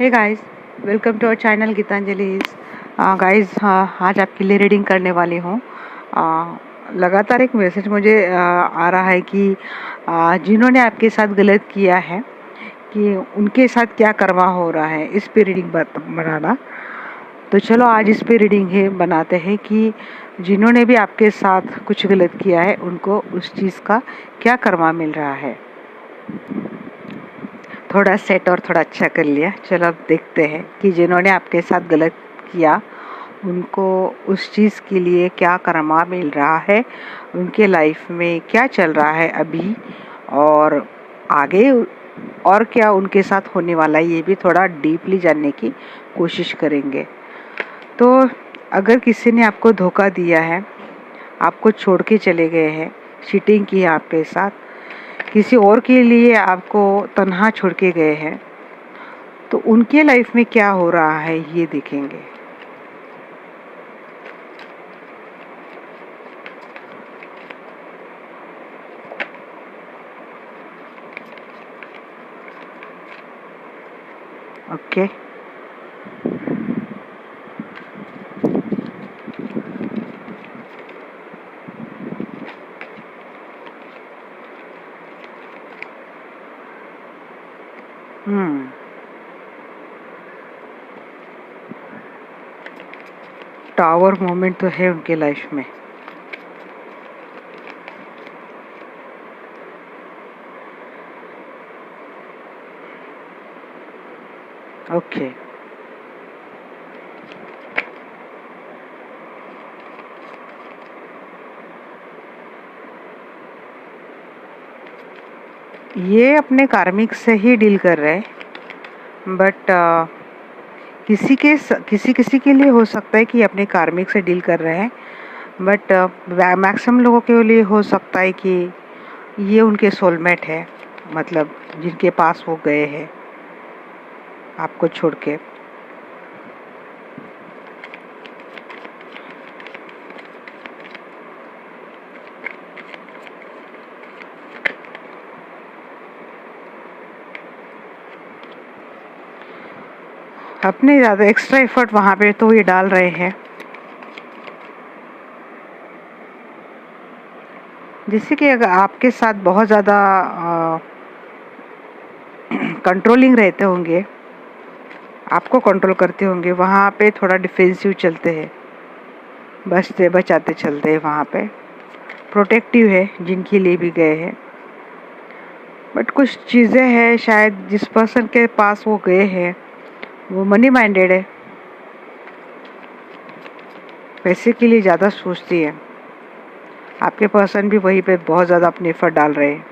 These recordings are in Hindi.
Hey guys, welcome to our channel Geetanjali's. Guys, आज आपके लिए रीडिंग करने वाली हूँ। लगातार एक मैसेज मुझे आ रहा है कि जिन्होंने आपके साथ गलत किया है कि उनके साथ क्या कर्मा हो रहा है, इस पे रीडिंग बनाना। तो चलो आज इस पे रीडिंग है बनाते हैं कि जिन्होंने भी आपके साथ कुछ गलत किया है उनको उस चीज़ का क्या कर्मा मिल रहा है। थोड़ा सेट और थोड़ा अच्छा कर लिया। चलो अब देखते हैं कि जिन्होंने आपके साथ गलत किया उनको उस चीज़ के लिए क्या कर्मा मिल रहा है, उनके लाइफ में क्या चल रहा है अभी और आगे और क्या उनके साथ होने वाला है, ये भी थोड़ा डीपली जानने की कोशिश करेंगे। तो अगर किसी ने आपको धोखा दिया है, आपको छोड़ के चले गए हैं, चीटिंग की है आपके साथ, किसी और के लिए आपको तन्हा छोड़ के गए हैं, तो उनके लाइफ में क्या हो रहा है ये देखेंगे। ओके, टावर मोमेंट तो है उनके लाइफ में। ओके, ये अपने कार्मिक से ही डील कर रहे हैं, बट किसी के लिए हो सकता है कि अपने कार्मिक से डील कर रहे हैं, बट मैक्सिमम लोगों के लिए हो सकता है कि ये उनके सोलमेट है, मतलब जिनके पास वो गए हैं आपको छोड़ के। अपने ज़्यादा एक्स्ट्रा एफर्ट वहाँ पे तो ये डाल रहे हैं, जिससे कि अगर आपके साथ बहुत ज़्यादा कंट्रोलिंग रहते होंगे, आपको कंट्रोल करते होंगे, वहाँ पे थोड़ा डिफेंसिव चलते हैं, बचते बचाते चलते हैं, वहाँ पे प्रोटेक्टिव है जिनके लिए भी गए हैं। बट कुछ चीज़ें हैं, शायद जिस पर्सन के पास वो गए हैं वो मनी माइंडेड है, पैसे के लिए ज़्यादा सोचती है। आपके पर्सन भी वहीं पे बहुत ज़्यादा अपने एफर्ट डाल रहे हैं,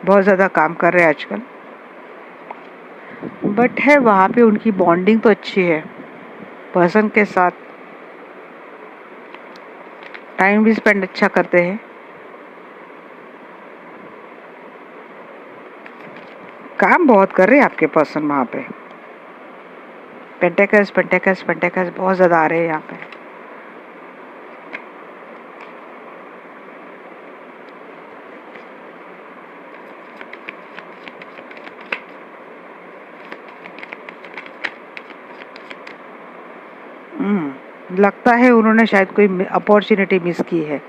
बहुत ज़्यादा काम कर रहे हैं आजकल। बट है वहाँ पे उनकी बॉन्डिंग तो अच्छी है, पर्सन के साथ टाइम भी स्पेंड अच्छा करते हैं। काम बहुत कर रहे हैं आपके पर्सन वहाँ पे। पेंटेकल्स पेंटेकल्स पेंटेकल्स बहुत ज़्यादा आ रहे हैं यहाँ पे। लगता है उन्होंने शायद कोई अपॉर्चुनिटी मिस की है,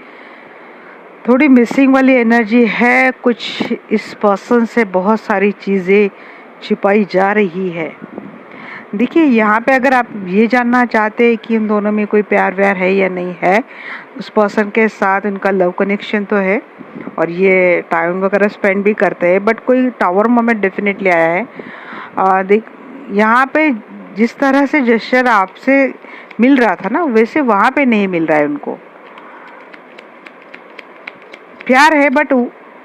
थोड़ी मिसिंग वाली एनर्जी है कुछ। इस पर्सन से बहुत सारी चीज़ें छिपाई जा रही है। देखिए, यहाँ पे अगर आप ये जानना चाहते हैं कि इन दोनों में कोई प्यार व्यार है या नहीं है, उस पर्सन के साथ उनका लव कनेक्शन तो है और ये टाइम वगैरह स्पेंड भी करते हैं, बट कोई टावर मोमेंट डेफिनेटली आया है। देख, यहाँ पे जिस तरह से जेस्चर आपसे मिल रहा था ना, वैसे वहाँ पे नहीं मिल रहा है उनको। प्यार है बट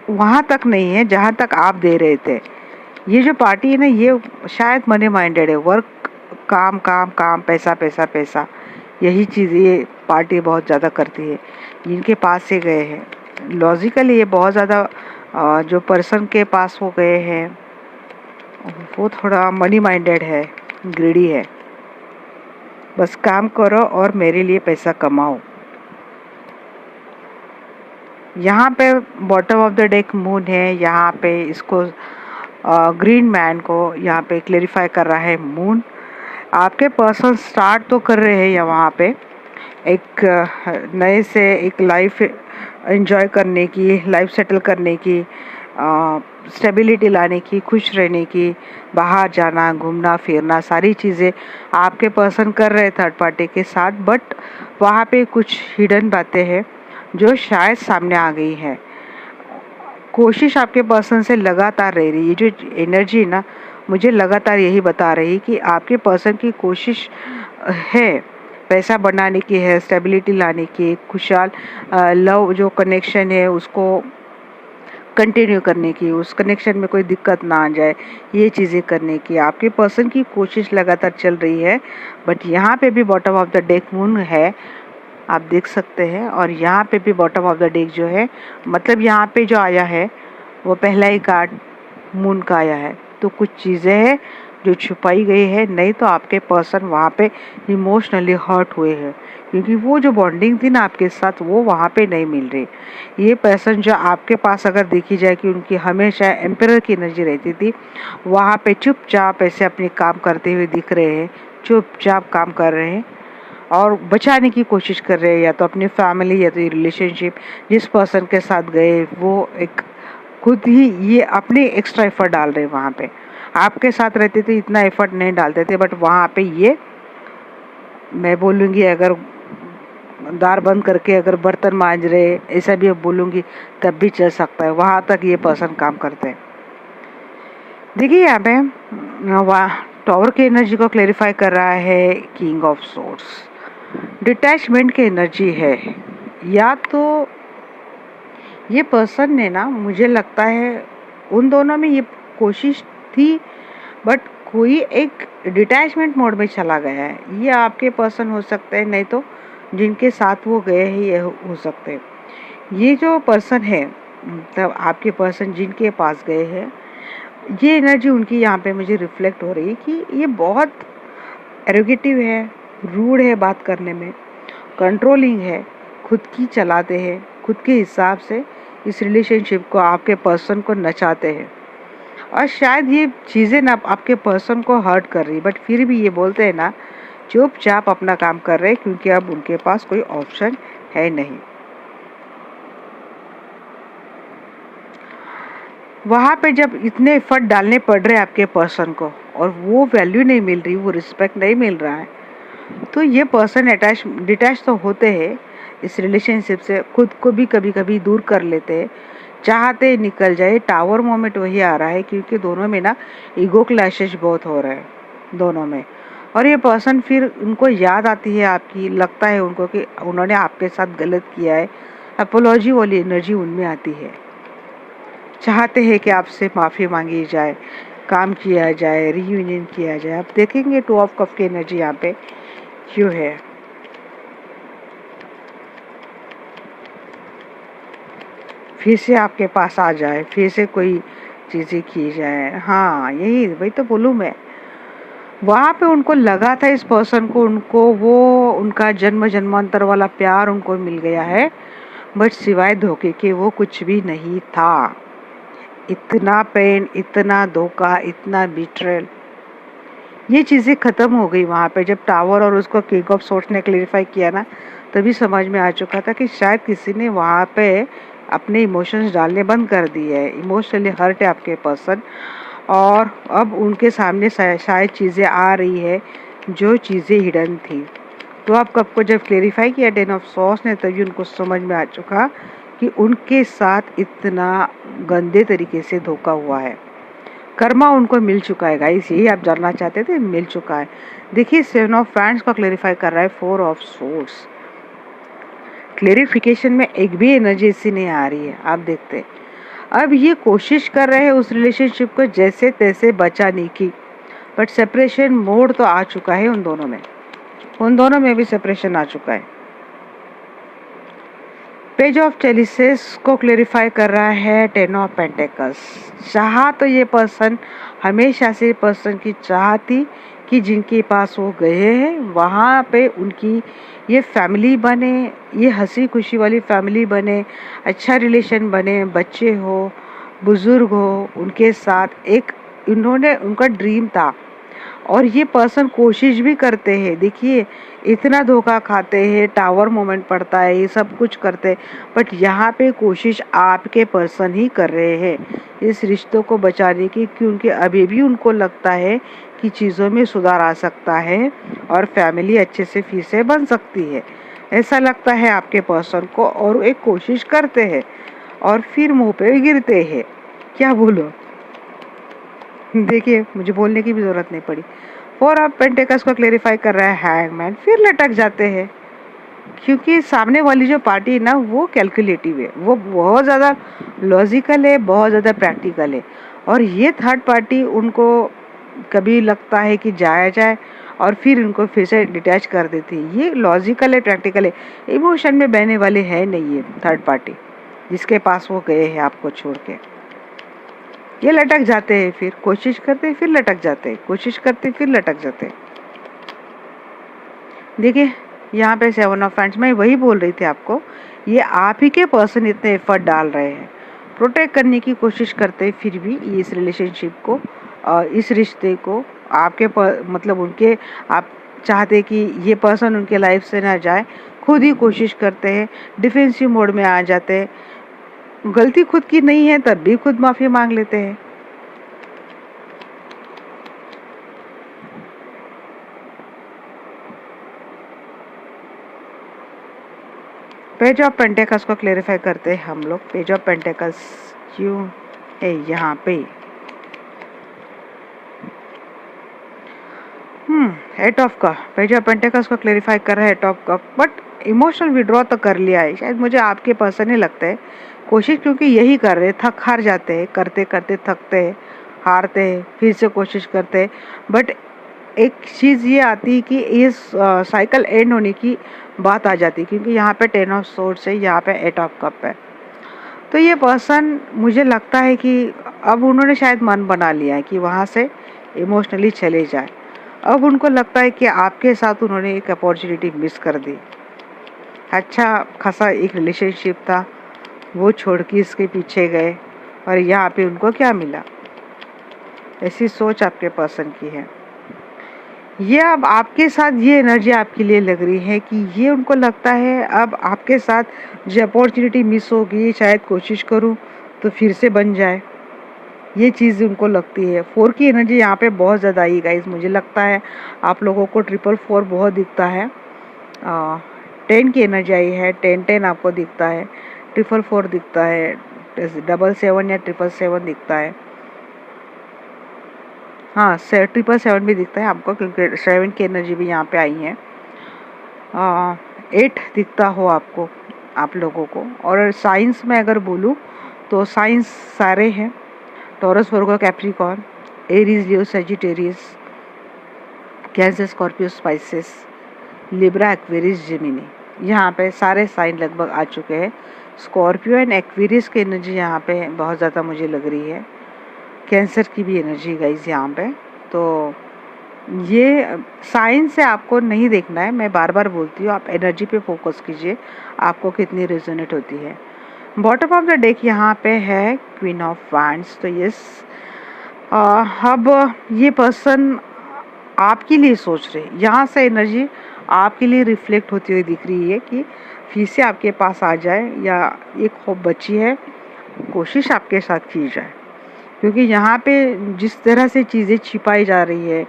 वहाँ तक नहीं है जहाँ तक आप दे रहे थे। ये जो पार्टी है ना, ये शायद मनी माइंडेड है, वर्क, काम काम काम, पैसा पैसा पैसा, यही चीज़ ये पार्टी बहुत ज़्यादा करती है। जिनके पास से गए हैं लॉजिकली, ये बहुत ज़्यादा जो पर्सन के पास वो गए हैं वो थोड़ा मनी माइंडेड है, ग्रीडी है। बस काम करो और मेरे लिए पैसा कमाओ। यहाँ पे bottom of the deck moon है, यहाँ पे इसको ग्रीन मैन को यहाँ पे क्लेरिफाई कर रहा है मून। आपके पर्सन स्टार्ट तो कर रहे हैं या वहाँ पे एक नए से एक लाइफ एंजॉय करने की, लाइफ सेटल करने की, स्टेबिलिटी लाने की, खुश रहने की, बाहर जाना, घूमना फिरना, सारी चीज़ें आपके पर्सन कर रहे थर्ड पार्टी के साथ। बट वहाँ पे कुछ हिडन बातें हैं जो शायद सामने आ गई है। कोशिश आपके पर्सन से लगातार रह रही है। ये जो एनर्जी ना मुझे लगातार यही बता रही कि आपके पर्सन की कोशिश है पैसा बनाने की, है स्टेबिलिटी लाने की, खुशहाल लव जो कनेक्शन है उसको कंटिन्यू करने की, उस कनेक्शन में कोई दिक्कत ना आ जाए, ये चीज़ें करने की आपके पर्सन की कोशिश लगातार चल रही है। बट यहाँ पे भी bottom of the deck moon है, आप देख सकते हैं। और यहाँ पे भी बॉटम ऑफ द डेक जो है, मतलब यहाँ पे जो आया है वो पहला ही कार्ड मून का आया है। तो कुछ चीज़ें हैं जो छुपाई गई है, नहीं तो आपके पर्सन वहाँ पे इमोशनली हर्ट हुए हैं, क्योंकि वो जो बॉन्डिंग थी ना आपके साथ वो वहाँ पे नहीं मिल रही। ये पर्सन जो आपके पास अगर देखी जाए कि उनकी हमेशा एम्परर की एनर्जी रहती थी, वहाँ पे चुपचाप ऐसे अपने काम करते हुए दिख रहे हैं, चुपचाप काम कर रहे हैं और बचाने की कोशिश कर रहे हैं, या तो अपनी फैमिली या तो रिलेशनशिप। जिस पर्सन के साथ गए वो एक खुद ही ये अपने एक्स्ट्रा एफर्ट डाल रहे हैं वहाँ पे। आपके साथ रहते थे इतना एफर्ट नहीं डालते थे, बट वहाँ पे ये मैं बोलूँगी अगर दार बंद करके अगर बर्तन मांज रहे, ऐसा भी अब बोलूँगी तब भी चल सकता है, वहाँ तक ये पर्सन काम करते हैं। देखिए यहाँ पे वहाँ टॉवर की एनर्जी को क्लेरिफाई कर रहा है किंग ऑफ सोर्स। डिटैचमेंट की एनर्जी है, या तो ये पर्सन ने ना, मुझे लगता है उन दोनों में ये कोशिश थी, बट कोई एक डिटैचमेंट मोड में चला गया है। ये आपके पर्सन हो सकते हैं, नहीं तो जिनके साथ वो गए हैं ये हो सकते हैं। ये जो पर्सन है, मतलब आपके पर्सन जिनके पास गए हैं, ये एनर्जी उनकी यहाँ पे मुझे रिफ्लेक्ट हो रही है कि ये बहुत एरोगेटिव है, रूड है बात करने में, कंट्रोलिंग है, खुद की चलाते हैं, खुद के हिसाब से इस रिलेशनशिप को, आपके पर्सन को नचाते हैं। और शायद ये चीज़ें ना आपके पर्सन को हर्ट कर रही, बट फिर भी ये बोलते हैं ना चुपचाप अपना काम कर रहे हैं, क्योंकि अब उनके पास कोई ऑप्शन है नहीं। वहाँ पे जब इतने एफर्ट डालने पड़ रहे हैं आपके पर्सन को और वो वैल्यू नहीं मिल रही, वो रिस्पेक्ट नहीं मिल रहा है, तो ये पर्सन डिटैच तो होते हैं इस रिलेशनशिप से, खुद को भी कभी कभी दूर कर लेते हैं, चाहते निकल जाए। टावर मोमेंट वही आ रहा है, क्योंकि दोनों में ना ईगो क्लैशेस बहुत हो रहे हैं दोनों में। और ये पर्सन फिर उनको याद आती है आपकी, लगता है उनको कि उन्होंने आपके साथ गलत किया है, अपोलॉजी वाली एनर्जी उनमें आती है, चाहते हैं कि आपसे माफ़ी मांगी जाए, काम किया जाए, रीयूनियन किया जाए। आप देखेंगे 2 ऑफ कप की एनर्जी यहाँ पे क्यों है। फिर से आपके पास आ जाए, फिर से कोई चीज़ें की जाए। हाँ, यही वही तो बोलूँ मैं। वहाँ पे उनको लगा था इस पर्सन को, उनको वो उनका जन्म जन्मांतर वाला प्यार उनको मिल गया है, बट सिवाय धोखे के वो कुछ भी नहीं था। इतना पेन, इतना धोखा, इतना बिट्रेल, ये चीज़ें ख़त्म हो गई वहाँ पे। जब टावर और उसको किंग ऑफ सोर्स ने क्लेरिफाई किया ना, तभी समझ में आ चुका था कि शायद किसी ने वहाँ पे अपने इमोशंस डालने बंद कर दिए है, इमोशनली हर्ट है आपके पर्सन, और अब उनके सामने शायद चीज़ें आ रही है जो चीज़ें हिडन थी। तो आप कब को जब क्लेरिफाई किया 10 ऑफ सॉर्ड्स ने, तभी उनको समझ में आ चुका कि उनके साथ इतना गंदे तरीके से धोखा हुआ है। कर्मा उनको मिल चुका है गाइस, यही आप जानना चाहते थे, मिल चुका है। देखिए 7 ऑफ फैंड्स को क्लेरिफाई कर रहा है 4 ऑफ सोर्ड्स। क्लेरिफिकेशन में एक भी एनर्जी ऐसी नहीं आ रही है, आप देखते हैं। अब ये कोशिश कर रहे हैं उस रिलेशनशिप को जैसे तैसे बचाने की, बट सेपरेशन मोड तो आ चुका है उन दोनों में भी सेपरेशन आ चुका है। पेज ऑफ चेलिसेस को क्लेरिफाई कर रहा है 10 ऑफ पेंटेकल्स। चाहा तो ये पर्सन हमेशा से पर्सन की चाह थी कि जिनके पास वो गए हैं वहाँ पे उनकी ये फैमिली बने, ये हंसी खुशी वाली फैमिली बने, अच्छा रिलेशन बने, बच्चे हो, बुजुर्ग हो, उनके साथ एक इन्होंने उनका ड्रीम था और ये पर्सन कोशिश भी करते हैं। देखिए इतना धोखा खाते हैं, टावर मोमेंट पड़ता है, ये सब कुछ करते हैं, बट यहाँ पे कोशिश आपके पर्सन ही कर रहे हैं इस रिश्तों को बचाने की, क्योंकि अभी भी उनको लगता है कि चीज़ों में सुधार आ सकता है और फैमिली अच्छे से फिर से बन सकती है। ऐसा लगता है आपके पर्सन को और एक कोशिश करते हैं और फिर मुंह पे गिरते हैं। क्या बोलो, देखिए मुझे बोलने की भी जरूरत नहीं पड़ी। और आप पेंटेकस को क्लेरिफाई कर रहा है हैंगमैन, फिर लटक जाते हैं क्योंकि सामने वाली जो पार्टी है ना वो कैलकुलेटिव है, वो बहुत ज़्यादा लॉजिकल है, बहुत ज़्यादा प्रैक्टिकल है। और ये थर्ड पार्टी उनको कभी लगता है कि जाया जाए और फिर उनको फिर से डिटैच कर देती है। ये लॉजिकल है, प्रैक्टिकल है, इमोशन में बहने वाले है नहीं ये थर्ड पार्टी जिसके पास वो गए हैं आपको छोड़ के। ये लटक जाते हैं, फिर कोशिश करते हैं, फिर लटक जाते हैं, कोशिश करते हैं, फिर लटक जाते हैं। देखिए यहाँ पे 7 ऑफ हैंड्स, मैं वही बोल रही थी आपको, ये आप ही के पर्सन इतने एफर्ट डाल रहे हैं, प्रोटेक्ट करने की कोशिश करते हैं, फिर भी इस रिलेशनशिप को, इस रिश्ते को आपके मतलब उनके, आप चाहते कि ये पर्सन उनके लाइफ से ना जाए, खुद ही कोशिश करते हैं, डिफेंसिव मोड में आ जाते हैं। गलती खुद की नहीं है तब भी खुद माफ़ी मांग लेते हैं। पेज ऑफ पेंटेकल्स को क्लेरिफाई करते हैं हम लोग। पेज ऑफ पेंटेकल्स क्यों है यहाँ पे? एट ऑफ का पेज ऑफ पेंटेकल्स को क्लेरिफाई कर रहा है eight of cup, but emotional withdraw तो कर लिया है। शायद मुझे आपके पर्सन ही लगता है कोशिश, क्योंकि यही कर रहे, थक हार जाते हैं, करते करते थकते हैं, हारते हैं, फिर से कोशिश करते हैं। बट एक चीज़ ये आती है कि इस साइकिल एंड होने की बात आ जाती है, क्योंकि यहाँ पे 10 ऑफ सोर्ड्स है, यहाँ पे 8 ऑफ कप है। तो ये पर्सन मुझे लगता है कि अब उन्होंने शायद मन बना लिया है कि वहाँ से इमोशनली चले जाए। अब उनको लगता है कि आपके साथ उन्होंने एक अपॉर्चुनिटी मिस कर दी, अच्छा खासा एक रिलेशनशिप था, वो छोड़ के इसके पीछे गए और यहाँ पे उनको क्या मिला। ऐसी सोच आपके पर्सन की है। ये अब आपके साथ ये एनर्जी आपके लिए लग रही है कि ये उनको लगता है अब आपके साथ जो अपॉर्चुनिटी मिस होगी, शायद कोशिश करूं तो फिर से बन जाए, ये चीज़ उनको लगती है। 4 की एनर्जी यहाँ पे बहुत ज़्यादा आई गाइस, मुझे लगता है आप लोगों को 444 बहुत दिखता है। 10 की एनर्जी आई है, 10-10 आपको दिखता है, 444 दिखता है, 777 या 777 दिखता है, हाँ 777 भी दिखता है आपको, क्योंकि 7 की एनर्जी भी यहाँ पे आई है। 8 दिखता हो आपको, आप लोगों को। और साइंस में अगर बोलूँ तो साइंस सारे हैं, Taurus, Virgo, Capricorn, Aries, Leo, Sagittarius, Cancer, Scorpio, Pisces, Libra, Aquarius, Gemini, यहाँ पे सारे साइन लगभग आ चुके हैं। स्कॉर्पियो एंड एक्वेरियस की एनर्जी यहाँ पे बहुत ज़्यादा मुझे लग रही है, कैंसर की भी एनर्जी गाइस यहाँ पे। तो ये साइंस से आपको नहीं देखना है, मैं बार बार बोलती हूँ, आप एनर्जी पे फोकस कीजिए, आपको कितनी रेजोनेट होती है। बॉटम ऑफ द डेक यहाँ पे है क्वीन ऑफ वैंड्स। तो यस, अब ये पर्सन आपके लिए सोच रहे, यहाँ से एनर्जी आपके लिए रिफ्लेक्ट होती हुई दिख रही है कि फिर से आपके पास आ जाए, या एक होप बची है, कोशिश आपके साथ की जाए। क्योंकि यहाँ पे जिस तरह से चीज़ें छिपाई जा रही है,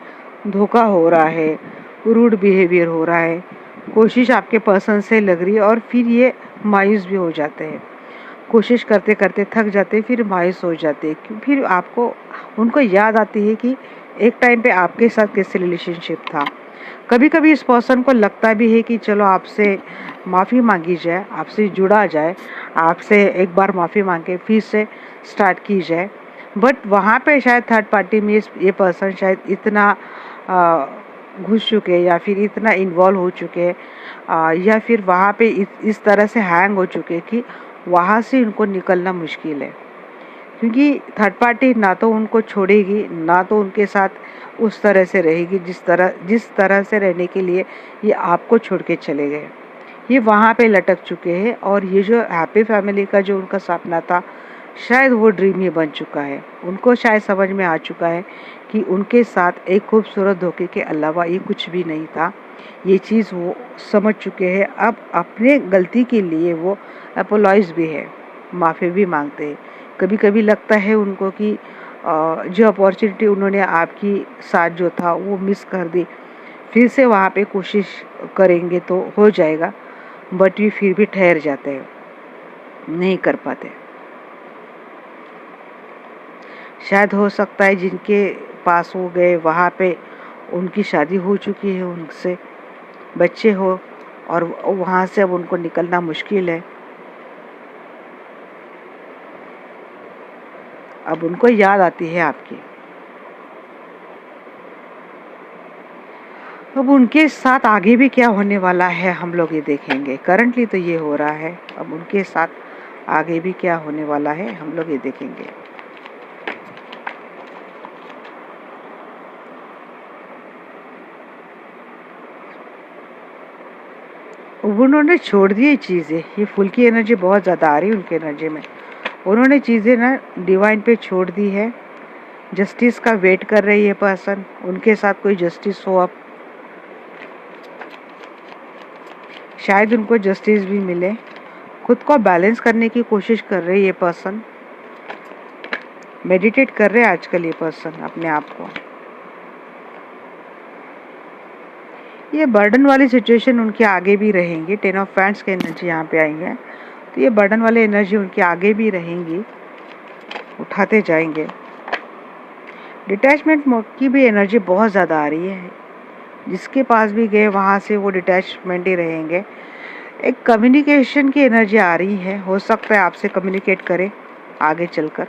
धोखा हो रहा है, रूड बिहेवियर हो रहा है, कोशिश आपके पर्सन से लग रही है, और फिर ये मायूस भी हो जाते हैं, कोशिश करते करते थक जाते हैं, फिर मायूस हो जाते हैं। फिर आपको उनको याद आती है कि एक टाइम पे आपके साथ कैसे रिलेशनशिप था। कभी कभी इस पर्सन को लगता भी है कि चलो आपसे माफ़ी मांगी जाए, आपसे जुड़ा जाए, आपसे एक बार माफ़ी मांग के फिर से स्टार्ट की जाए। बट वहाँ पे शायद थर्ड पार्टी में ये पर्सन शायद इतना घुस चुके हैं, या फिर इतना इन्वॉल्व हो चुके हैं, या फिर वहाँ पे इस तरह से हैंग हो चुके हैं कि वहाँ से उनको निकलना मुश्किल है। क्योंकि थर्ड पार्टी ना तो उनको छोड़ेगी, ना तो उनके साथ उस तरह से रहेगी जिस तरह से रहने के लिए ये आपको छोड़ के चले गए। ये वहाँ पे लटक चुके हैं, और ये जो हैप्पी फैमिली का जो उनका सपना था, शायद वो ड्रीम ही बन चुका है। उनको शायद समझ में आ चुका है कि उनके साथ एक खूबसूरत धोखे के अलावा ये कुछ भी नहीं था। ये चीज़ वो समझ चुके हैं। अब अपने गलती के लिए वो अपोलॉइज भी है, माफ़ी भी मांगते हैं। कभी कभी लगता है उनको कि जो अपॉर्चुनिटी उन्होंने आपकी साथ जो था वो मिस कर दी, फिर से वहाँ पे कोशिश करेंगे तो हो जाएगा, बट ये फिर भी ठहर जाते हैं, नहीं कर पाते। शायद हो सकता है जिनके पास हो गए वहाँ पे उनकी शादी हो चुकी है, उनसे बच्चे हो, और वहाँ से अब उनको निकलना मुश्किल है। अब उनको याद आती है आपकी। अब उनके साथ आगे भी क्या होने वाला है हम लोग ये देखेंगे। करंटली तो ये हो रहा है, अब उनके साथ आगे भी क्या होने वाला है हम लोग ये देखेंगे। उन्होंने छोड़ दी चीज़ें। ये फुल की एनर्जी बहुत ज़्यादा आ रही है उनकी एनर्जी में। उन्होंने चीज़ें ना डिवाइन पे छोड़ दी है। जस्टिस का वेट कर रही है पर्सन, उनके साथ कोई जस्टिस हो। अब शायद उनको जस्टिस भी मिले। खुद को बैलेंस करने की कोशिश कर रही है ये पर्सन। मेडिटेट कर रहे हैं आजकल ये पर्सन अपने आप को। ये बर्डन वाली सिचुएशन उनके आगे भी रहेंगी। 10 ऑफ फैंड्स की एनर्जी यहाँ पे आई है, तो ये बर्डन वाली एनर्जी उनके आगे भी रहेंगी, उठाते जाएंगे। डिटैचमेंट की भी एनर्जी बहुत ज़्यादा आ रही है। जिसके पास भी गए वहाँ से वो डिटैचमेंट ही रहेंगे। एक कम्युनिकेशन की एनर्जी आ रही है, हो सकता है आपसे कम्युनिकेट करें आगे चलकर।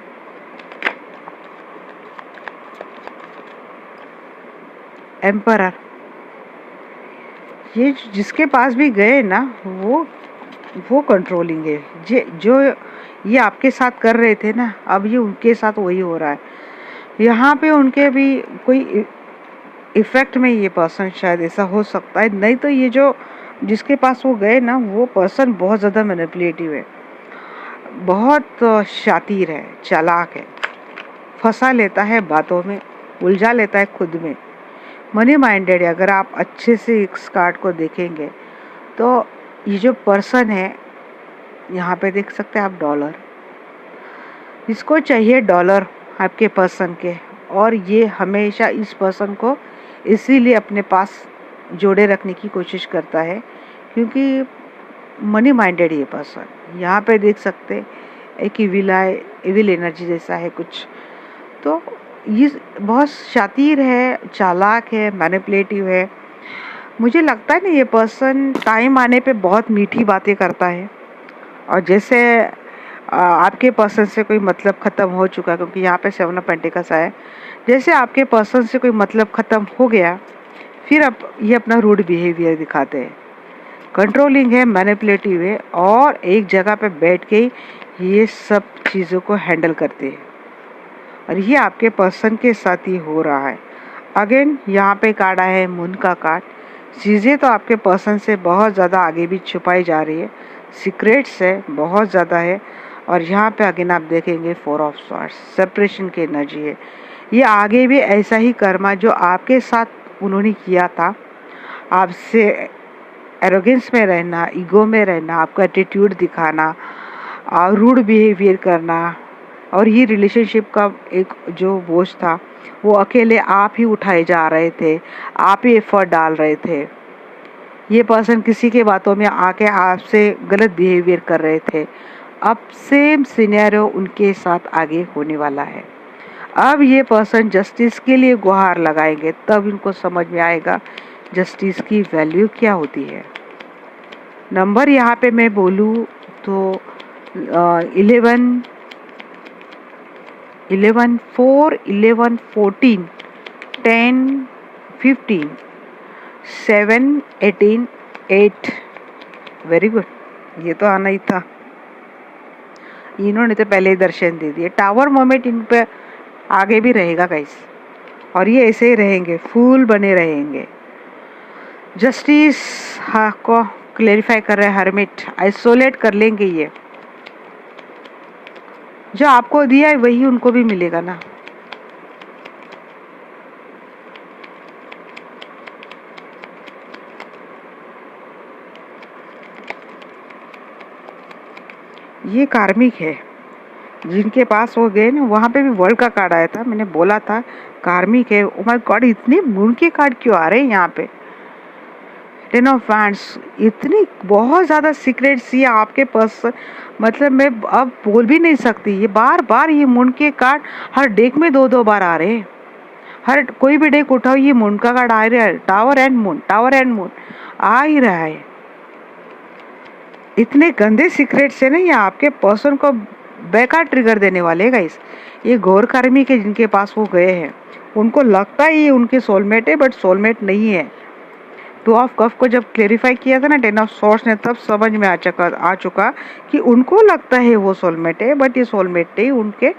एम्परर, ये जिसके पास भी गए ना वो कंट्रोलिंग है। जो ये आपके साथ कर रहे थे ना, अब ये उनके साथ वही हो रहा है। यहाँ पे उनके भी कोई इफेक्ट में ये पर्सन शायद ऐसा हो सकता है। नहीं तो ये जो जिसके पास वो गए ना, वो पर्सन बहुत ज़्यादा मैनिपुलेटिव है, बहुत शातिर है, चालाक है, फंसा लेता है बातों में, उलझा लेता है खुद में, मनी माइंडेड है। अगर आप अच्छे से इस कार्ड को देखेंगे तो ये जो पर्सन है, यहाँ पे देख सकते हैं आप डॉलर, इसको चाहिए डॉलर आपके पर्सन के, और ये हमेशा इस पर्सन को इसीलिए अपने पास जोड़े रखने की कोशिश करता है क्योंकि मनी माइंडेड ये पर्सन। यहाँ पे देख सकते हैं एक इविल एनर्जी जैसा है कुछ। तो ये बहुत शातिर है, चालाक है, मैनिपुलेटिव है। मुझे लगता है ना ये पर्सन टाइम आने पे बहुत मीठी बातें करता है, और जैसे आपके पर्सन से कोई मतलब ख़त्म हो चुका, क्योंकि यहाँ पे 7 ऑफ पेंटिकल्स आया, जैसे आपके पर्सन से कोई मतलब ख़त्म हो गया, फिर अब ये अपना रूड बिहेवियर दिखाते हैं। कंट्रोलिंग है, मैनिपुलेटिव है, और एक जगह पे बैठ के ये सब चीज़ों को हैंडल करते हैं, और ये आपके पर्सन के साथ ही हो रहा है। अगेन यहाँ पे कार्ड आया है मून का कार्ड। चीज़ें तो आपके पर्सन से बहुत ज़्यादा आगे भी छुपाई जा रही है, सीक्रेट्स है बहुत ज़्यादा है। और यहाँ पे अगेन आप देखेंगे 4 ऑफ स्वॉर्ड्स, सेपरेशन की एनर्जी है। ये आगे भी ऐसा ही कर्मा जो आपके साथ उन्होंने किया था, आपसे एरोगेंस में रहना, ईगो में रहना, आपका एटीट्यूड दिखाना, रूड बिहेवियर करना, और ये रिलेशनशिप का एक जो बोझ था वो अकेले आप ही उठाए जा रहे थे, आप ही एफर्ट डाल रहे थे। ये पर्सन किसी के बातों में आके आपसे गलत बिहेवियर कर रहे थे। अब सेम सिनेरियो उनके साथ आगे होने वाला है। अब ये पर्सन जस्टिस के लिए गुहार लगाएंगे, तब इनको समझ में आएगा जस्टिस की वैल्यू क्या होती है। नंबर यहाँ पे मैं बोलूँ तो 11, 4, 11, 14, 10, 15, 7, 18, 8। वेरी गुड, ये तो आना ही था। इन्होंने तो पहले ही दर्शन दे दिए। टावर मोमेंट इन पे आगे भी रहेगा गाइस, और ये ऐसे ही रहेंगे, फूल बने रहेंगे। जस्टिस हाँ को क्लेरिफाई कर रहे हैं हर्मिट, आइसोलेट कर लेंगे ये। जो आपको दिया है वही उनको भी मिलेगा ना। ये कार्मिक है, जिनके पास वो गए ना, वहाँ पे भी वर्ल्ड का कार्ड आया था, मैंने बोला था कार्मिक है। ओ माय गॉड, इतने मून के कार्ड क्यों आ रहे हैं यहाँ पे। टेन ऑफ वैंड्स, इतनी बहुत ज़्यादा सीक्रेट्स ये आपके पास, मतलब मैं अब बोल भी नहीं सकती। ये बार बार ये मून के कार्ड हर डेक में दो दो बार आ रहे हैं। हर कोई भी डेक उठाओ ये मून का कार्ड आ रहा है। Tower and moon, tower and moon आ ही रहा है। इतने गंदे सीक्रेट्स है ना, ये आपके पर्सन को बेकार ट्रिगर देने वाले हैं गाइस। ये घोर कर्मी के जिनके पास वो गए हैं, उनको लगता है ये उनके सोलमेट है, बट सोलमेट नहीं है। टू ऑफ कफ को जब क्लेरिफाई किया था ना टेन ऑफ सॉर्ड्स ने, तब समझ में आ चुका कि उनको लगता है वो सोलमेट है, बट ये सोलमेट नहीं, उनके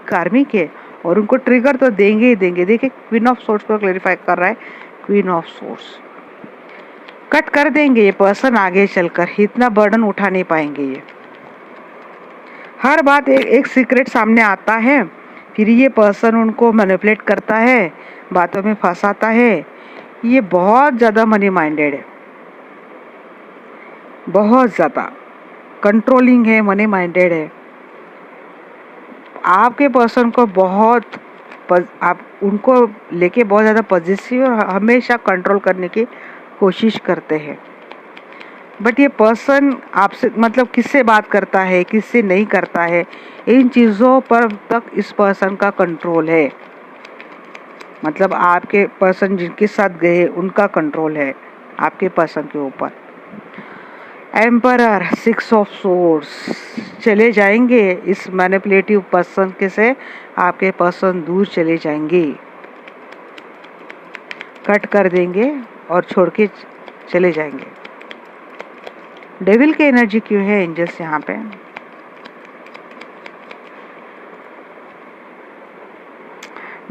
कार्मिक है। और उनको ट्रिगर तो देंगे ही देंगे। देखिए क्वीन ऑफ सॉर्ड्स को क्लेरिफाई कर रहा है। क्वीन ऑफ सॉर्ड्स कट कर देंगे ये पर्सन आगे चलकर, इतना बर्डन उठा नहीं पाएंगे ये। हर बात एक सीक्रेट सामने आता है, फिर ये पर्सन उनको मैनिपुलेट करता है, बातों में फंसाता है। ये बहुत ज़्यादा मनी माइंडेड है, बहुत ज़्यादा कंट्रोलिंग है, मनी माइंडेड है। आपके पर्सन को बहुत आप उनको लेके बहुत ज़्यादा पॉजिटिव और हमेशा कंट्रोल करने की कोशिश करते हैं। बट ये पर्सन आपसे मतलब किससे बात करता है, किससे नहीं करता है, इन चीज़ों पर तक इस पर्सन का कंट्रोल है। मतलब आपके पर्सन जिनके साथ गए उनका कंट्रोल है आपके पर्सन के ऊपर। एम्परर, सिक्स ऑफ सोर्ड्स, चले जाएंगे इस मैनिपुलेटिव पर्सन के से, आपके पर्सन दूर चले जाएंगे, कट कर देंगे और छोड़ के चले जाएंगे। डेविल की एनर्जी क्यों है एंजल्स यहाँ पे।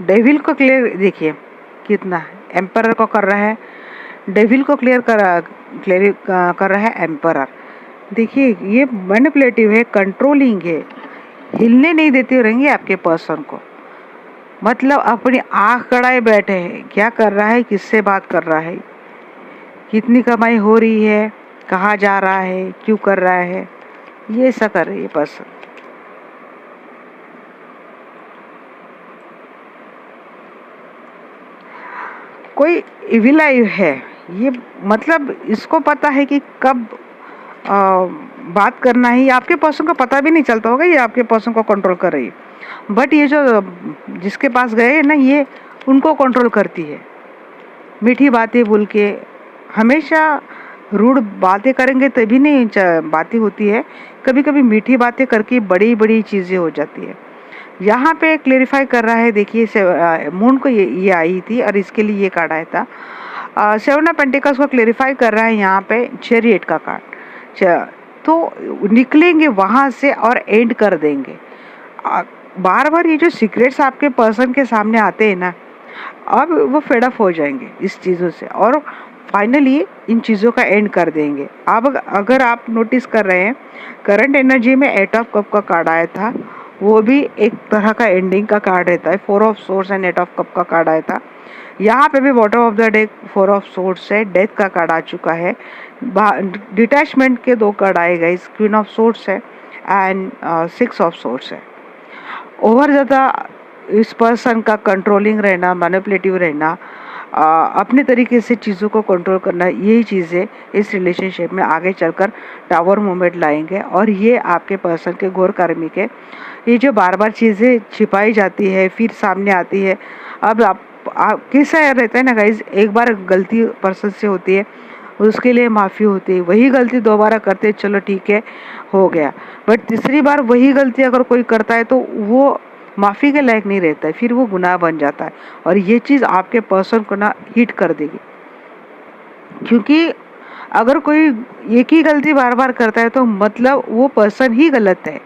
डेविल को क्लियर देखिए कितना एम्परर को कर रहा है, डेविल को क्लियर कर रहा है एम्परर। देखिए ये मैनिपुलेटिव है, कंट्रोलिंग है, हिलने नहीं देते रहेंगे आपके पर्सन को। मतलब अपनी आँख कड़ाए बैठे हैं, क्या कर रहा है, किससे बात कर रहा है, कितनी कमाई हो रही है, कहाँ जा रहा है, क्यों कर रहा है, ये ऐसा कर रही है पर्सन। कोई इविल आई है ये, मतलब इसको पता है कि कब बात करना है। आपके पर्सन को पता भी नहीं चलता होगा ये आपके पर्सन को कंट्रोल कर रही है। बट ये जो जिसके पास गए हैं ना, ये उनको कंट्रोल करती है। मीठी बातें बोल के, हमेशा रूड बातें करेंगे तभी नहीं बातें होती है, कभी कभी मीठी बातें करके बड़ी बड़ी चीज़ें हो जाती है। यहाँ पे क्लेरिफाई कर रहा है। देखिए मून को ये आई थी और इसके लिए ये कार्ड आया था। सेवन ऑफ पेंटिकल्स को क्लेरिफाई कर रहा है यहाँ पे चैरियट का कार्ड। तो निकलेंगे वहाँ से और एंड कर देंगे। बार बार ये जो सीक्रेट्स आपके पर्सन के सामने आते हैं ना, अब वो फेडअप हो जाएंगे इस चीज़ों से और फाइनली इन चीज़ों का एंड कर देंगे। अब अगर आप नोटिस कर रहे हैं, करंट एनर्जी में एट ऑफ कप का कार्ड आया था, वो भी एक तरह का एंडिंग का कार्ड रहता है। Four of swords and eight of cup का कार्ड आया था। यहाँ पे भी bottom of the deck four of swords है, डेथ का कार्ड आ चुका है। डिटैचमेंट के दो कार्ड आए गए, क्वीन ऑफ सोर्ड्स है एंड सिक्स ऑफ सोर्ड्स है। ओवर ज़्यादा इस पर्सन का कंट्रोलिंग रहना, मैनिपुलेटिव रहना, अपने तरीके से चीज़ों को कंट्रोल करना, यही चीज़ें इस रिलेशनशिप में आगे चलकर टावर मोमेंट लाएंगे। और ये आपके पर्सन के घोर कार्मिक है। ये जो बार बार चीज़ें छिपाई जाती है फिर सामने आती है। अब आप कैसा रहता है ना गाइज, एक बार गलती पर्सन से होती है उसके लिए माफ़ी होती है, वही गलती दोबारा करते चलो ठीक है हो गया। बट तीसरी बार वही गलती अगर कोई करता है तो वो माफ़ी के लायक नहीं रहता है, फिर वो गुनाह बन जाता है। और ये चीज़ आपके पर्सन को ना हिट कर देगी, क्योंकि अगर कोई एक ही गलती बार बार करता है तो मतलब वो पर्सन ही गलत है।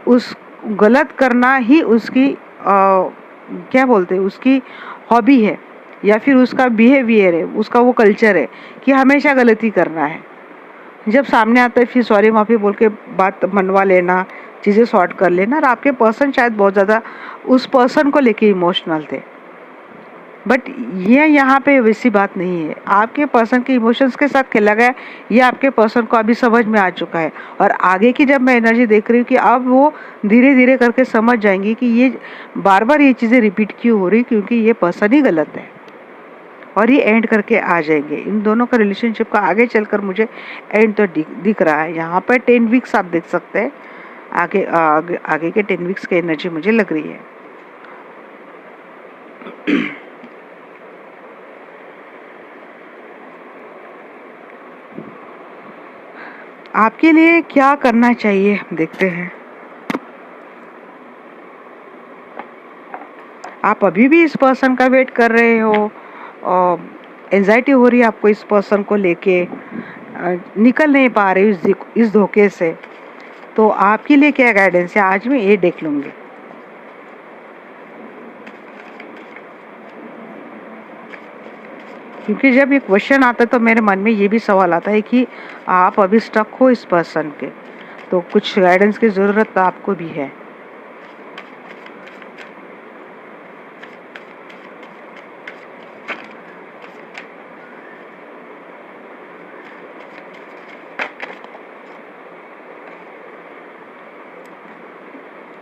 उस गलत करना ही उसकी क्या बोलते हैं, उसकी हॉबी है या फिर उसका बिहेवियर है, उसका वो कल्चर है कि हमेशा गलती करना है। जब सामने आता है फिर सॉरी माफ़ी बोल के बात मनवा लेना, चीज़ें सॉर्ट कर लेना। और आपके पर्सन शायद बहुत ज़्यादा उस पर्सन को लेके इमोशनल थे, बट ये यहाँ पे वैसी बात नहीं है। आपके पर्सन के इमोशंस के साथ खेला गया, ये आपके पर्सन को अभी समझ में आ चुका है। और आगे की जब मैं एनर्जी देख रही हूँ कि अब वो धीरे धीरे करके समझ जाएंगी कि ये बार बार ये चीज़ें रिपीट क्यों हो रही, क्योंकि ये पर्सन ही गलत है, और ये एंड करके आ जाएंगे। इन दोनों का रिलेशनशिप का आगे चलकर मुझे एंड तो दिख रहा है। यहाँ पर 10 वीक्स आप देख सकते हैं, आगे के 10 वीक्स की एनर्जी मुझे लग रही है। आपके लिए क्या करना चाहिए देखते हैं। आप अभी भी इस पर्सन का वेट कर रहे हो और एंजाइटी हो रही है आपको इस पर्सन को लेके, निकल नहीं पा रहे इस धोखे से, तो आपके लिए क्या गाइडेंस है आज मैं ये देख लूँगी। क्योंकि जब ये क्वेश्चन आता है तो मेरे मन में ये भी सवाल आता है कि आप अभी स्टक हो इस पर्सन के, तो कुछ गाइडेंस की ज़रूरत तो आपको भी है।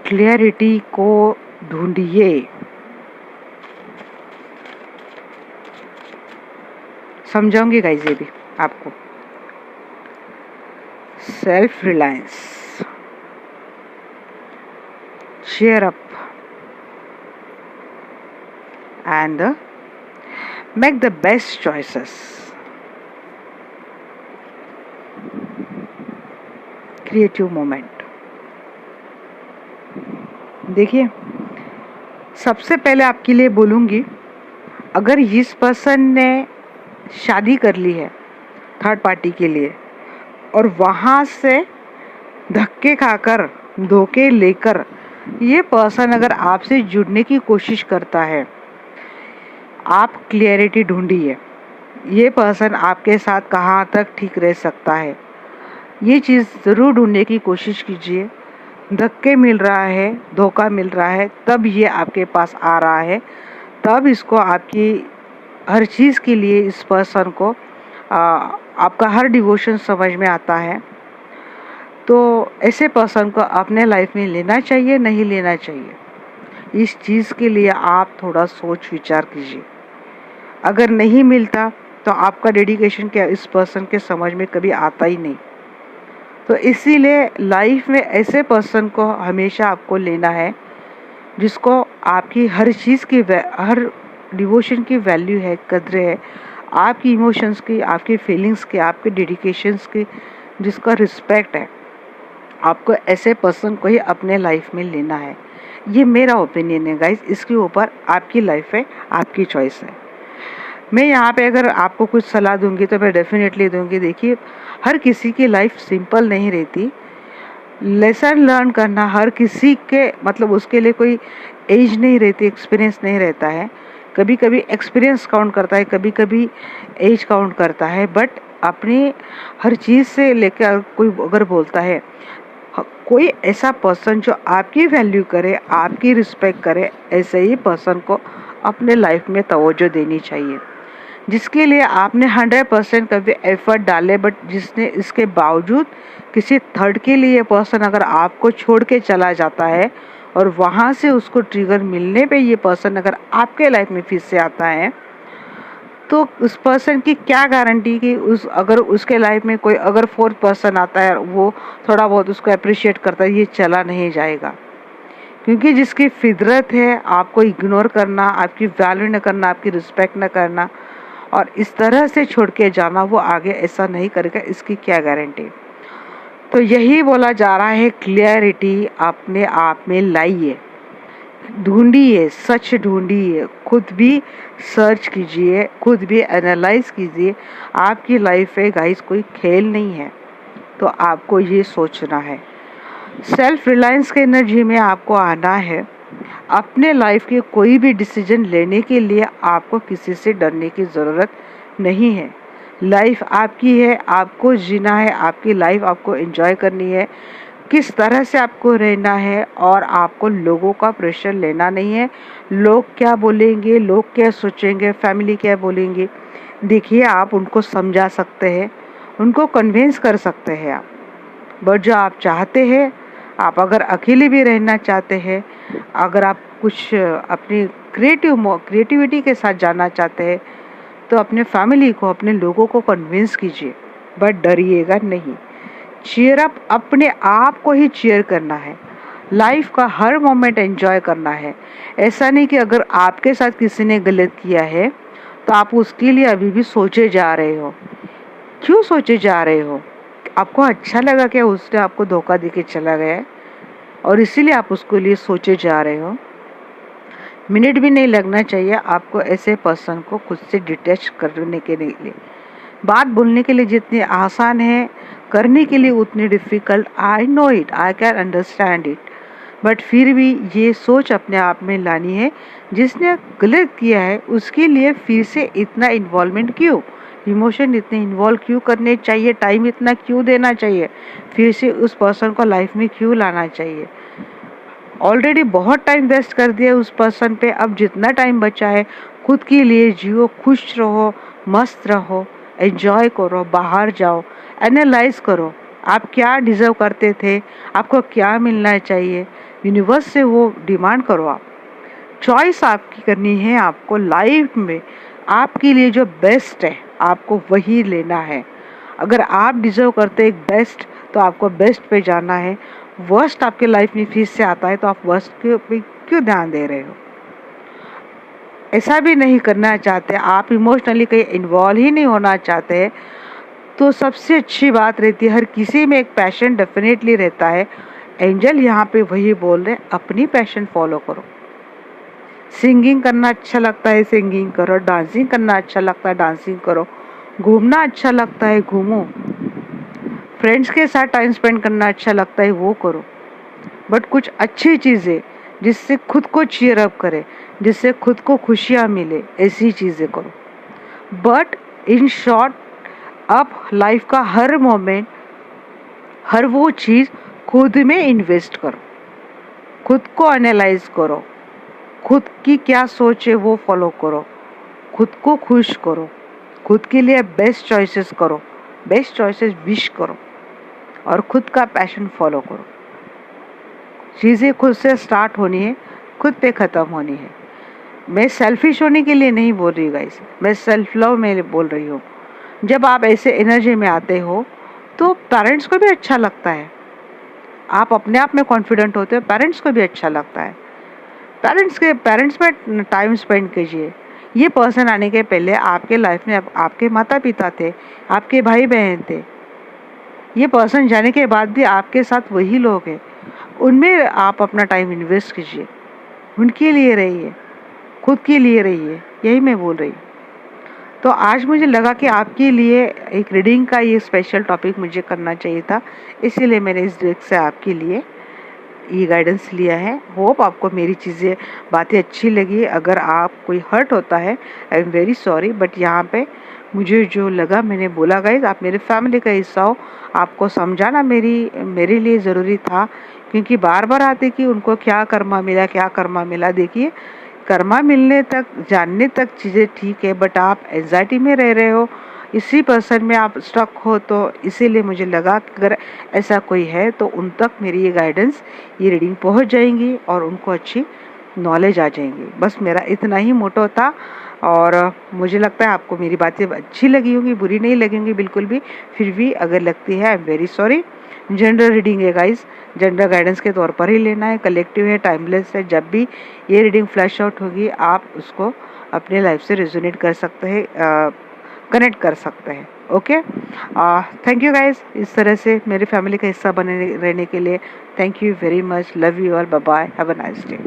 क्लियरिटी को ढूंढिए। समझाऊंगी गाइस ये भी आपको। Self reliance, cheer up and make the best choices. Creative moment. देखिए, सबसे पहले आपके लिए बोलूँगी, अगर इस पर्सन ने शादी कर ली है थर्ड पार्टी के लिए और वहाँ से धक्के खाकर धोखे लेकर ये पर्सन अगर आपसे जुड़ने की कोशिश करता है, आप क्लियरिटी ढूंढिए। ये पर्सन आपके साथ कहाँ तक ठीक रह सकता है, ये चीज़ ज़रूर ढूंढने की कोशिश कीजिए। धक्के मिल रहा है, धोखा मिल रहा है, तब ये आपके पास आ रहा है, तब इसको आपकी हर चीज़ के लिए इस पर्सन को आपका हर डिवोशन समझ में आता है। तो ऐसे पर्सन को अपने लाइफ में लेना चाहिए, नहीं लेना चाहिए, इस चीज़ के लिए आप थोड़ा सोच विचार कीजिए। अगर नहीं मिलता तो आपका डेडिकेशन क्या इस पर्सन के समझ में कभी आता ही नहीं। तो इसीलिए लाइफ में ऐसे पर्सन को हमेशा आपको लेना है जिसको आपकी हर चीज़ की हर डिवोशन की वैल्यू है, कद्र है, आपकी इमोशंस की, आपकी फीलिंग्स की, आपके डेडिकेशंस की, जिसका रिस्पेक्ट है। आपको ऐसे पर्सन को ही अपने लाइफ में लेना है। ये मेरा ओपिनियन है गाइस, इसके ऊपर आपकी लाइफ है, आपकी चॉइस है। मैं यहाँ पे अगर आपको कुछ सलाह दूंगी तो मैं डेफिनेटली दूंगी। देखिए, हर किसी की लाइफ सिंपल नहीं रहती। लेसन लर्न करना हर किसी के मतलब उसके लिए कोई एज नहीं रहती, एक्सपीरियंस नहीं रहता है। कभी कभी एक्सपीरियंस काउंट करता है, कभी कभी एज काउंट करता है, बट अपनी हर चीज़ से लेकर कोई अगर बोलता है, कोई ऐसा पर्सन जो आपकी वैल्यू करे, आपकी रिस्पेक्ट करे, ऐसे ही पर्सन को अपने लाइफ में तवज्जो देनी चाहिए, जिसके लिए आपने 100% कभी एफर्ट डाले, बट जिसने इसके बावजूद किसी थर्ड के लिए पर्सन अगर आपको छोड़ के चला जाता है और वहाँ से उसको ट्रिगर मिलने पे ये पर्सन अगर आपके लाइफ में फिर से आता है, तो उस पर्सन की क्या गारंटी कि अगर उसके लाइफ में कोई अगर फोर्थ पर्सन आता है वो थोड़ा बहुत उसको अप्रिशिएट करता है, ये चला नहीं जाएगा। क्योंकि जिसकी फितरत है आपको इग्नोर करना, आपकी वैल्यू न करना, आपकी रिस्पेक्ट न करना और इस तरह से छोड़ के जाना, वो आगे ऐसा नहीं करेगा, इसकी क्या गारंटी। तो यही बोला जा रहा है, क्लियरिटी अपने आप में लाइए, ढूंढिए, सच ढूंढिए, खुद भी सर्च कीजिए, खुद भी एनालाइज कीजिए। आपकी लाइफ है गाइस, कोई खेल नहीं है, तो आपको ये सोचना है। सेल्फ रिलायंस के एनर्जी में आपको आना है। अपने लाइफ के कोई भी डिसीजन लेने के लिए आपको किसी से डरने की ज़रूरत नहीं है। लाइफ आपकी है, आपको जीना है, आपकी लाइफ आपको एंजॉय करनी है। किस तरह से आपको रहना है और आपको लोगों का प्रेशर लेना नहीं है। लोग क्या बोलेंगे, लोग क्या सोचेंगे, फैमिली क्या बोलेंगे, देखिए आप उनको समझा सकते हैं, उनको कन्विंस कर सकते हैं आप। बट जो आप चाहते हैं, आप अगर अकेले भी रहना चाहते हैं, अगर आप कुछ अपनी क्रिएटिविटी के साथ जाना चाहते हैं, तो अपने फैमिली को, अपने लोगों को कन्विंस कीजिए, बट डरिएगा नहीं। चीयर अप, अपने आप को ही चीयर करना है, लाइफ का हर मोमेंट एंजॉय करना है। ऐसा नहीं कि अगर आपके साथ किसी ने गलत किया है तो आप उसके लिए अभी भी सोचे जा रहे हो। क्यों सोचे जा रहे हो? आपको अच्छा लगा क्या उसने आपको धोखा देके चला गया और इसीलिए आप उसके लिए सोचे जा रहे हो? मिनट भी नहीं लगना चाहिए आपको ऐसे पर्सन को खुद से डिटैच करने के लिए। बात बोलने के लिए जितनी आसान है, करने के लिए उतनी difficult. I know it, I can understand it, but फिर भी ये सोच अपने आप में लानी है, जिसने गलत किया है उसके लिए फिर से इतना इन्वॉल्वमेंट क्यों, इमोशन इतने इन्वॉल्व क्यों करने चाहिए, टाइम इतना क्यों देना चाहिए, फिर से उस पर्सन को लाइफ में क्यों लाना चाहिए। ऑलरेडी बहुत टाइम वेस्ट कर दिया उस पर्सन पे, अब जितना टाइम बचा है खुद के लिए जियो, खुश रहो, मस्त रहो, एंजॉय करो, बाहर जाओ, एनालाइज करो आप क्या डिज़र्व करते थे, आपको क्या मिलना चाहिए, यूनिवर्स से वो डिमांड करो। आप चॉइस आपकी करनी है, आपको लाइफ में आपके लिए जो बेस्ट है आपको वही लेना है। अगर आप डिज़र्व करते एक बेस्ट, तो आपको बेस्ट पे जाना है। वर्स्ट आपके लाइफ में फिर से आता है तो आप वर्स्ट पे क्यों ध्यान दे रहे हो? ऐसा भी नहीं करना चाहते, आप इमोशनली कहीं इन्वॉल्व ही नहीं होना चाहते, तो सबसे अच्छी बात रहती है, हर किसी में एक पैशन डेफिनेटली रहता है। एंजल यहाँ पे वही बोल रहे, अपनी पैशन फॉलो करो। सिंगिंग करना अच्छा लगता है, सिंगिंग करो, डांसिंग करना अच्छा लगता है, डांसिंग करो, घूमना अच्छा लगता है, घूमो, फ्रेंड्स के साथ टाइम स्पेंड करना अच्छा लगता है, वो करो। बट कुछ अच्छी चीज़ें जिससे खुद को चीयर अप करे, जिससे खुद को खुशियाँ मिले, ऐसी चीज़ें करो। बट इन शॉर्ट, आप लाइफ का हर मोमेंट, हर वो चीज़ खुद में इन्वेस्ट करो, खुद को एनालाइज करो, खुद की क्या सोच है वो फॉलो करो, खुद को खुश करो, खुद के लिए बेस्ट चॉइसेस करो, बेस्ट चॉइसेस विश करो और खुद का पैशन फॉलो करो। चीज़ें खुद से स्टार्ट होनी है, खुद पे ख़त्म होनी है। मैं सेल्फिश होने के लिए नहीं बोल रही गाइस, मैं सेल्फ लव में बोल रही हूँ। जब आप ऐसे एनर्जी में आते हो तो पेरेंट्स को भी अच्छा लगता है, आप अपने आप में कॉन्फिडेंट होते हो, पेरेंट्स को भी अच्छा लगता है। पेरेंट्स में टाइम स्पेंड कीजिए। ये पर्सन आने के पहले आपके लाइफ में आपके माता पिता थे, आपके भाई बहन थे। ये पर्सन जाने के बाद भी आपके साथ वही लोग हैं, उनमें आप अपना टाइम इन्वेस्ट कीजिए, उनके लिए रहिए, खुद के लिए रहिए, यही मैं बोल रही हूँ। तो आज मुझे लगा कि आपके लिए एक रीडिंग का ये स्पेशल टॉपिक मुझे करना चाहिए था, इसीलिए मैंने इस डेक से आपके लिए ये गाइडेंस लिया है। होप आपको मेरी बातें अच्छी लगी। अगर आप कोई हर्ट होता है, I am very sorry, but यहाँ पे मुझे जो लगा मैंने बोला। गाइस, आप मेरे फैमिली का हिस्सा हो, आपको समझाना मेरे लिए ज़रूरी था, क्योंकि बार बार आते कि उनको क्या कर्मा मिला, क्या कर्मा मिला। देखिए, कर्मा मिलने तक, जानने तक चीज़ें ठीक है, बट आप एंजाइटी में रह रहे हो, इसी पर्सन में आप स्टक हो, तो इसीलिए मुझे लगा कि अगर ऐसा कोई है तो उन तक मेरी ये गाइडेंस, ये रीडिंग पहुंच जाएंगी और उनको अच्छी नॉलेज आ जाएंगी। बस मेरा इतना ही मोटो था और मुझे लगता है आपको मेरी बातें अच्छी लगी होंगी, बुरी नहीं लगी होंगी बिल्कुल भी। फिर भी अगर लगती है, I am very sorry. General reading है गाइस, जनरल गाइडेंस के तौर पर ही लेना है, कलेक्टिव है, टाइमलेस है। जब भी ये रीडिंग फ्लैश आउट होगी आप उसको अपने लाइफ से रेजोनेट कर सकते हैं, कनेक्ट कर सकते हैं। ओके, थैंक यू गाइस, इस तरह से मेरी फैमिली का हिस्सा बने रहने के लिए। Thank you very much, love you all, bye bye, have a nice day.